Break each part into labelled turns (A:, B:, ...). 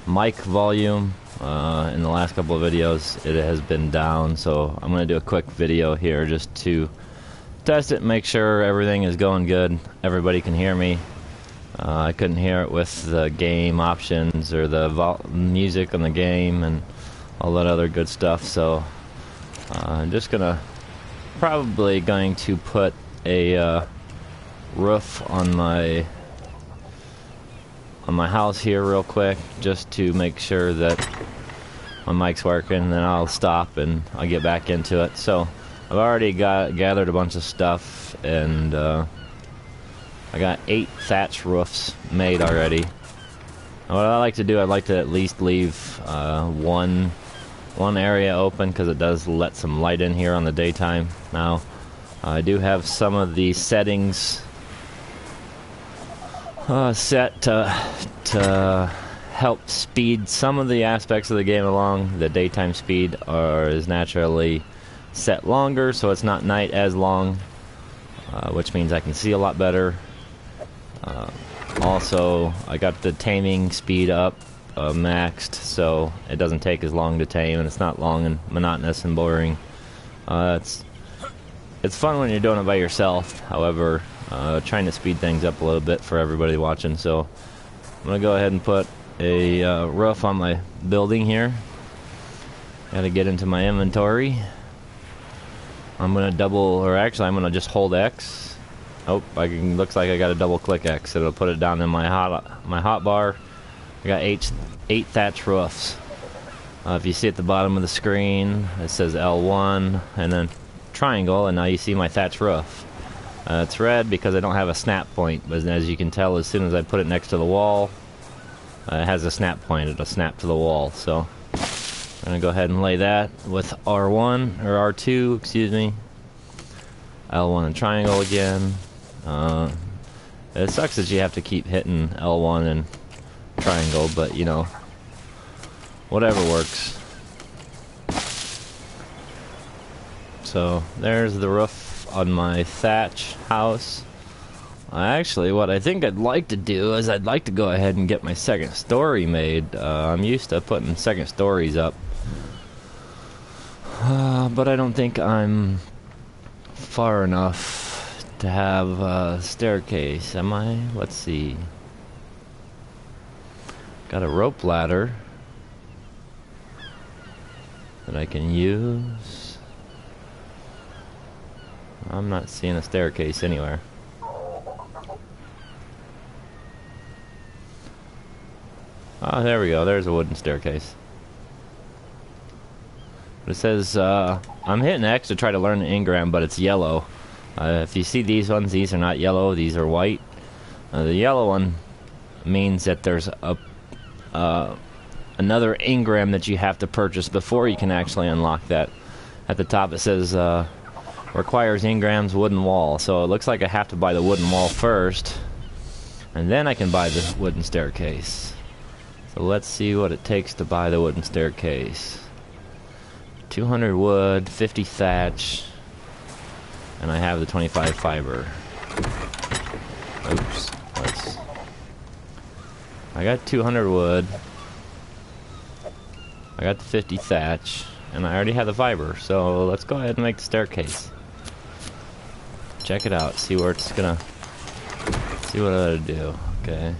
A: mic volume. In the last couple of videos it has been down, so I'm going to do a quick video here just to test it and make sure everything is going good. Everybody can hear me. I couldn't hear it with the game options or the music on the game and all that other good stuff, so I'm just probably going to put a roof on my house here real quick just to make sure that my mic's working, and then I'll stop and I'll get back into it. So I've already gathered a bunch of stuff, and I got 8 thatch roofs made already. And what I like to do, I like to at least leave one area open because it does let some light in here on the daytime. Now I do have some of the settings set to help speed some of the aspects of the game along. The daytime speed is naturally set longer, so it's not night as long, which means I can see a lot better. Also, I got the taming speed up maxed, so it doesn't take as long to tame, and it's not long and monotonous and boring. It's fun when you're doing it by yourself. However, trying to speed things up a little bit for everybody watching. So I'm gonna go ahead and put a roof on my building here. Gotta get into my inventory. I'm gonna I'm gonna just hold X. Oh, looks like I got to double click X. It'll put it down in my hot bar. I got eight thatch roofs. If you see at the bottom of the screen, it says L1 and then triangle, and now you see my thatch roof. It's red because I don't have a snap point, but as you can tell, as soon as I put it next to the wall, it has a snap point. It'll snap to the wall. So I'm gonna go ahead and lay that with R1 or R2, excuse me. L1 and triangle again. It sucks that you have to keep hitting L1 and triangle, but you know, whatever works. So there's the roof on my thatch house. Actually, what I think I'd like to do is I'd like to go ahead and get my second story made. I'm used to putting second stories up, but I don't think I'm far enough to have a staircase, am I? Let's see. Got a rope ladder that I can use. I'm not seeing a staircase anywhere. Oh, there we go. There's a wooden staircase. It says, I'm hitting X to try to learn the engram, but it's yellow. If you see these ones, these are not yellow, these are white. The yellow one means that there's another engram that you have to purchase before you can actually unlock that. At the top it says, requires engrams wooden wall. So it looks like I have to buy the wooden wall first, and then I can buy the wooden staircase. So let's see what it takes to buy the wooden staircase. 200 wood, 50 thatch, and I have the 25 fiber. Oops. I got 200 wood, I got the 50 thatch, and I already have the fiber, so let's go ahead and make the staircase. Check it out, see what it'll do. Okay,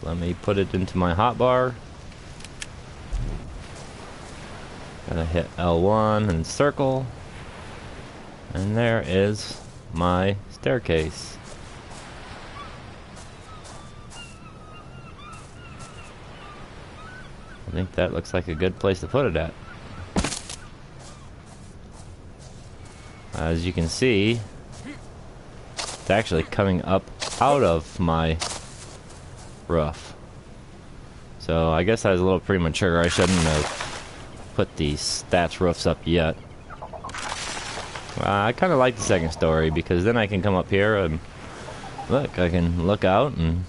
A: let me put it into my hotbar. Gotta hit L1 and circle, and there is my staircase. I think that looks like a good place to put it at. As you can see, it's actually coming up out of my roof. So I guess I was a little premature. I shouldn't have put these thatch roofs up yet. I kind of like the second story because then I can come up here and look, I can look out and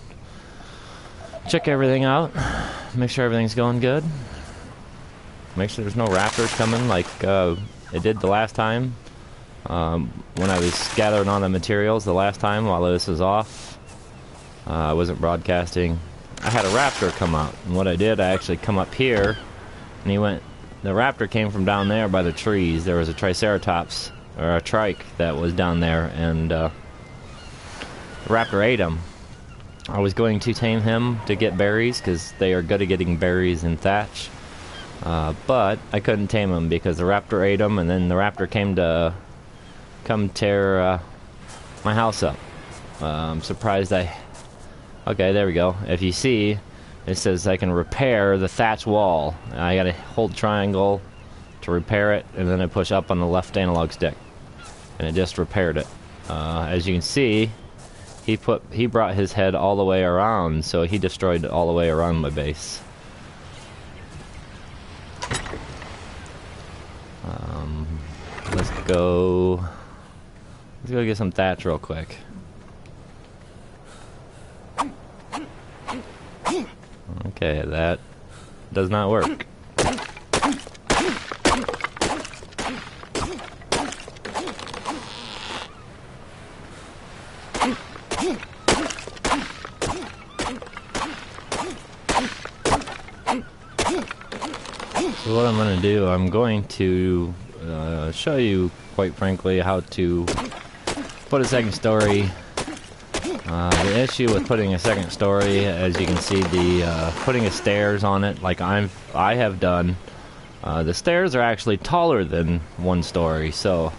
A: check everything out, make sure everything's going good, make sure there's no raptors coming like it did the last time when I was gathering all the materials the last time while this was off. I wasn't broadcasting. I had a raptor come out. And what I did, I actually come up here, and the raptor came from down there by the trees. There was a triceratops, or a trike, that was down there, and the raptor ate him. I was going to tame him to get berries, because they are good at getting berries and thatch. But I couldn't tame him because the raptor ate him, and then the raptor came to tear my house up. I'm surprised okay, there we go. If you see, it says I can repair the thatch wall. I gotta hold triangle to repair it, and then I push up on the left analog stick, and it just repaired it. As you can see, he brought his head all the way around, so he destroyed all the way around my base. Let's go get some thatch real quick. Okay, that does not work. So what I'm going to do, I'm going to show you, quite frankly, how to put a second story. The issue with putting a second story, as you can see, putting the stairs on it, like I have done, the stairs are actually taller than one story, so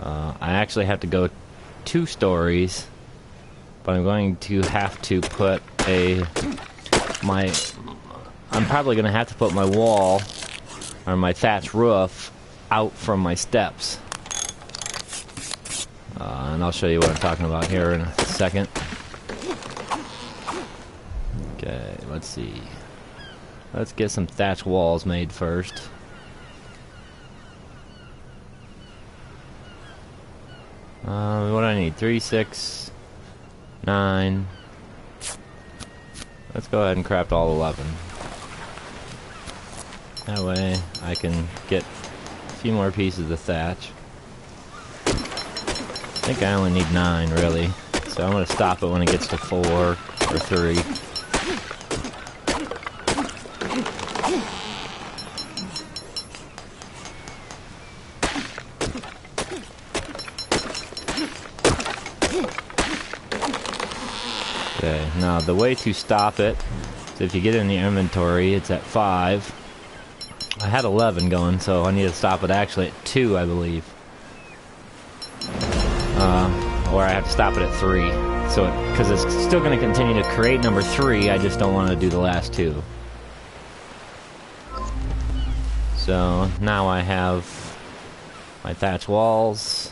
A: I actually have to go 2 stories, but I'm going to have to put I'm probably going to have to put my wall, or my thatch roof, out from my steps. And I'll show you what I'm talking about here in a second. Okay, let's see. Let's get some thatch walls made first. What do I need? 3, 6, 9. Let's go ahead and craft all 11. That way I can get a few more pieces of thatch. I think I only need 9, really. So I'm going to stop it when it gets to 4 or 3. Okay, now the way to stop it is if you get in the inventory, it's at 5. I had 11 going, so I need to stop it actually at 2, I believe. Or I have to stop it at 3. So, because it's still going to continue to create number 3, I just don't want to do the last 2. So, now I have my thatch walls.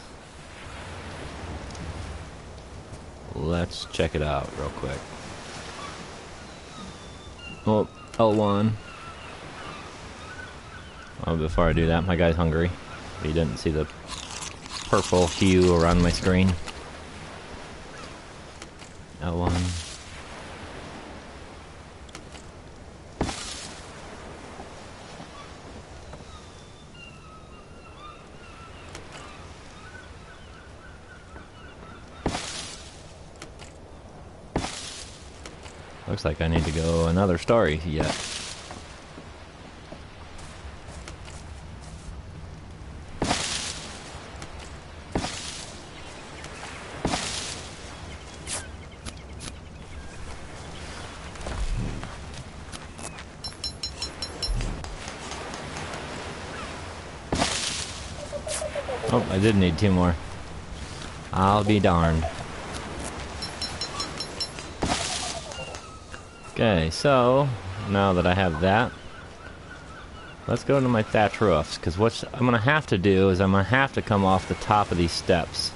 A: Let's check it out real quick. Oh, L1. Oh, before I do that, my guy's hungry. He didn't see the purple hue around my screen. L1. Looks like I need to go another story yet. Oh, I did need 2 more. I'll be darned. Okay, so now that I have that, let's go to my thatch roofs, because what I'm going to have to do is I'm going to have to come off the top of these steps.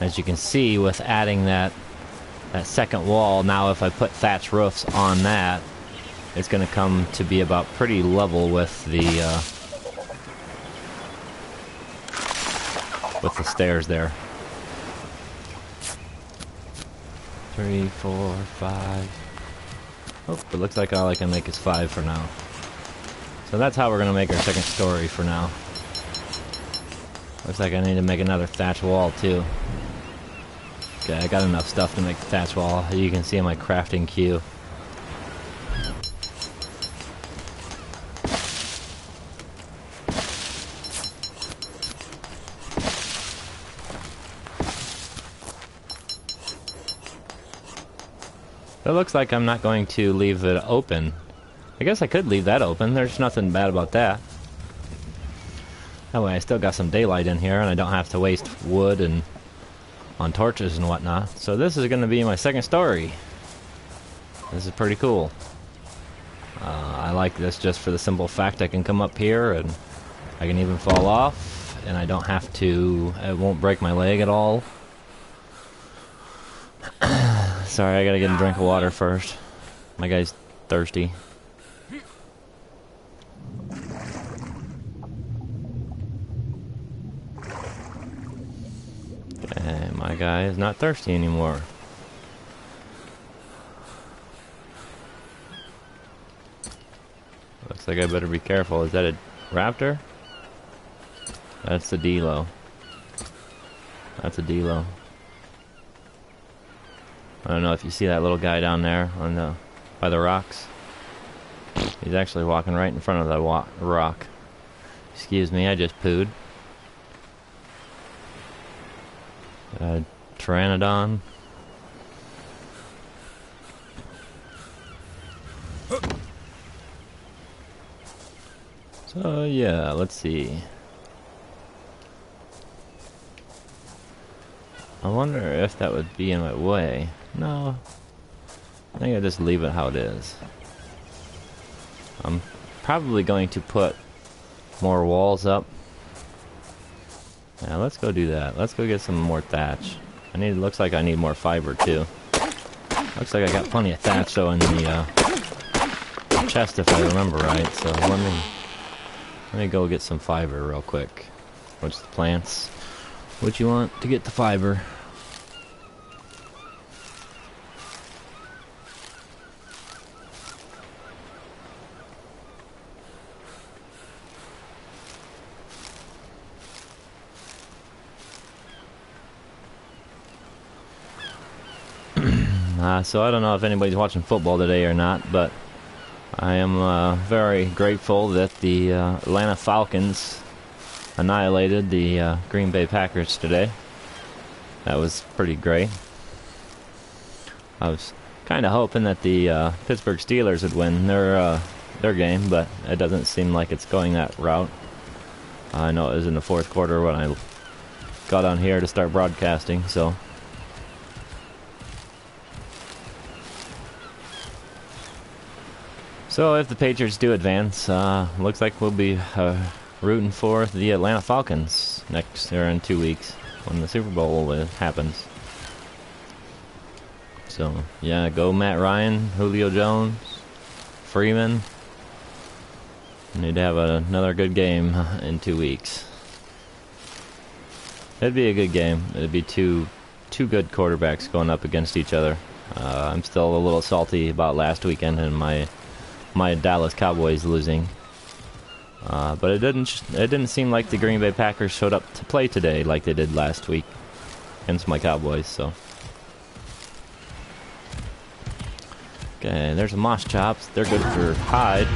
A: As you can see, with adding that second wall, now if I put thatch roofs on that, it's going to come to be about pretty level with the stairs there. 3, 4, 5. Oh, it looks like all I can make is 5 for now. So that's how we're going to make our second story for now. Looks like I need to make another thatch wall too. Okay, I got enough stuff to make the thatch wall. You can see in my crafting queue. It looks like I'm not going to leave it open. I guess I could leave that open. There's nothing bad about that. That way I still got some daylight in here and I don't have to waste wood and on torches and whatnot. So this is going to be my second story. This is pretty cool. I like this just for the simple fact I can come up here and I can even fall off and I don't have to, it won't break my leg at all. Sorry, I gotta get a drink of water first. My guy's thirsty. Okay, my guy is not thirsty anymore. Looks like I better be careful. Is that a raptor? That's the D-Lo. That's a D-Lo. I don't know if you see that little guy down there on the by the rocks. He's actually walking right in front of the rock. Excuse me, I just pooed. Pteranodon. So yeah, let's see. I wonder if that would be in my way. No. I think I'll just leave it how it is. I'm probably going to put more walls up. Yeah, let's go do that. Let's go get some more thatch. Looks like I need more fiber too. Looks like I got plenty of thatch though in the chest if I remember right. So let me go get some fiber real quick. What's the plants? What you want to get the fiber? So I don't know if anybody's watching football today or not, but I am very grateful that the Atlanta Falcons annihilated the Green Bay Packers today. That was pretty great. I was kind of hoping that the Pittsburgh Steelers would win their game, but it doesn't seem like it's going that route. I know it was in the fourth quarter when I got on here to start broadcasting, so... So if the Patriots do advance, looks like we'll be rooting for the Atlanta Falcons in 2 weeks when the Super Bowl happens. So yeah, go Matt Ryan, Julio Jones, Freeman. Need to have another good game in 2 weeks. It'd be a good game. It'd be two good quarterbacks going up against each other. I'm still a little salty about last weekend and my Dallas Cowboys losing, but it didn't seem like the Green Bay Packers showed up to play today like they did last week against my Cowboys. So okay, there's a moss chops. They're good for hide,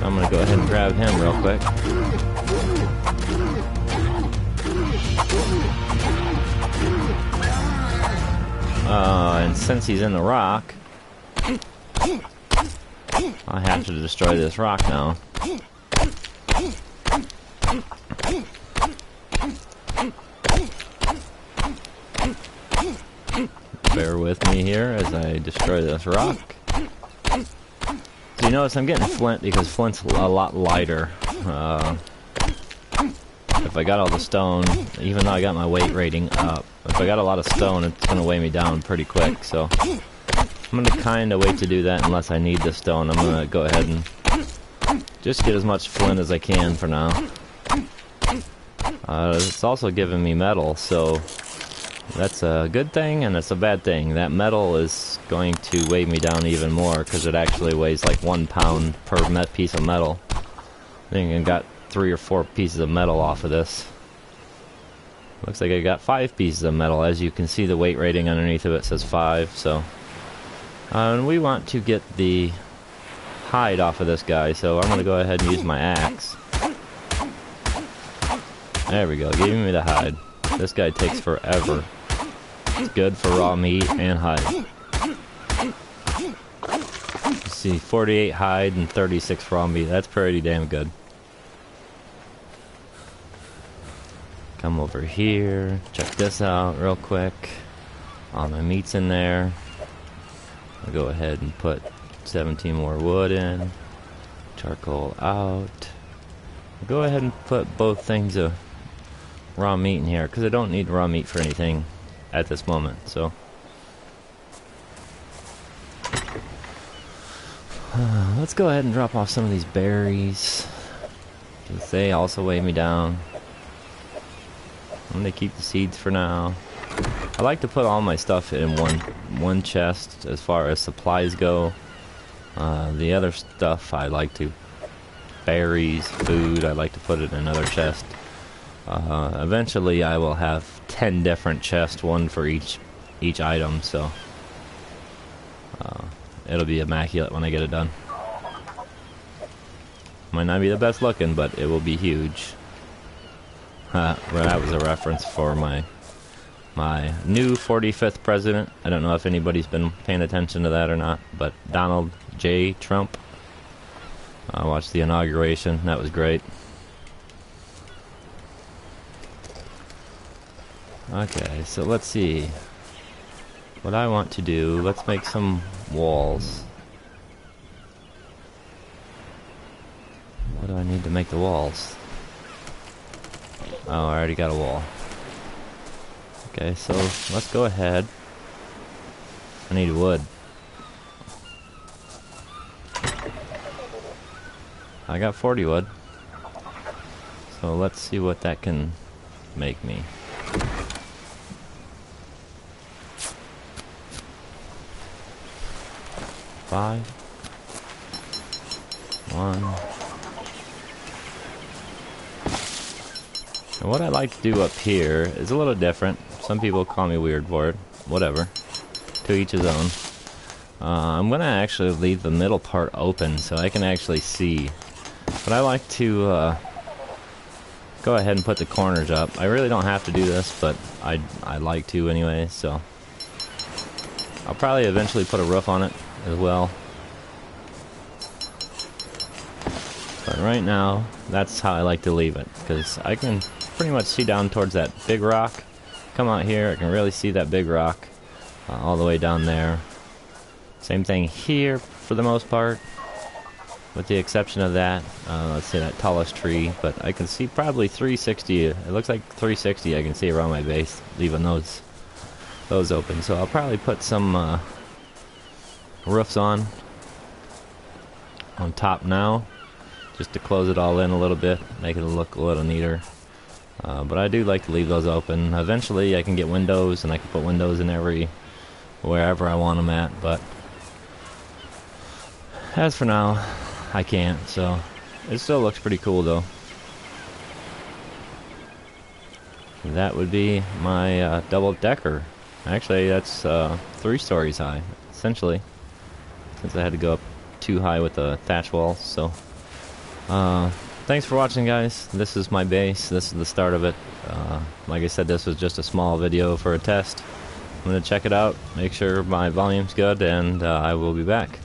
A: so I'm gonna go ahead and grab him real quick. And since he's in the rock, I have to destroy this rock now. Bear with me here as I destroy this rock. So you notice I'm getting flint because flint's a lot lighter. If I got all the stone, even though I got my weight rating up, if I got a lot of stone, it's going to weigh me down pretty quick. So I'm going to kind of wait to do that unless I need the stone. I'm going to go ahead and just get as much flint as I can for now. It's also giving me metal, so that's a good thing and it's a bad thing. That metal is going to weigh me down even more because it actually weighs like 1 pound per piece of metal. I think I got 3 or 4 pieces of metal off of this. Looks like I got 5 pieces of metal. As you can see, the weight rating underneath of it says 5, so... and we want to get the hide off of this guy, so I'm going to go ahead and use my axe. There we go, giving me the hide. This guy takes forever. It's good for raw meat and hide. You see, 48 hide and 36 raw meat. That's pretty damn good. Come over here, check this out real quick. All my meat's in there. I'll go ahead and put 17 more wood in. Charcoal out. I'll go ahead and put both things of raw meat in here, because I don't need raw meat for anything at this moment, so. Let's go ahead and drop off some of these berries, because they also weigh me down. I'm going to keep the seeds for now. I like to put all my stuff in one chest as far as supplies go. The other stuff I like to, berries, food, I like to put it in another chest. Eventually I will have 10 different chests, one for each item, so it'll be immaculate when I get it done. Might not be the best looking, but it will be huge. That was a reference for my new 45th president. I don't know if anybody's been paying attention to that or not, but Donald J. Trump. I watched the inauguration. That was great. Okay, so let's see. What I want to do, let's make some walls. What do I need to make the walls? Oh, I already got a wall. Okay, so let's go ahead. I need wood. I got 40 wood. So let's see what that can make me. Five. 1. And what I like to do up here is a little different. Some people call me weird for it. Whatever. To each his own. I'm going to actually leave the middle part open so I can actually see. But I like to go ahead and put the corners up. I really don't have to do this, but I like to anyway, so. I'll probably eventually put a roof on it as well. But right now, that's how I like to leave it, because I can pretty much see down towards that big rock. Come out here, I can really see that big rock all the way down there. Same thing here for the most part, with the exception of that, let's say that tallest tree, but I can see probably 360, it looks like 360 I can see around my base, leaving those open. So I'll probably put some roofs on top now, just to close it all in a little bit, make it look a little neater. But I do like to leave those open. Eventually I can get windows, and I can put windows in wherever I want them at, but as for now, I can't, so it still looks pretty cool though. That would be my double-decker. Actually, that's 3 stories high, essentially, since I had to go up too high with the thatch walls, so. Thanks for watching, guys. This is my base. This is the start of it. Like I said, this was just a small video for a test. I'm going to check it out, make sure my volume's good, and I will be back.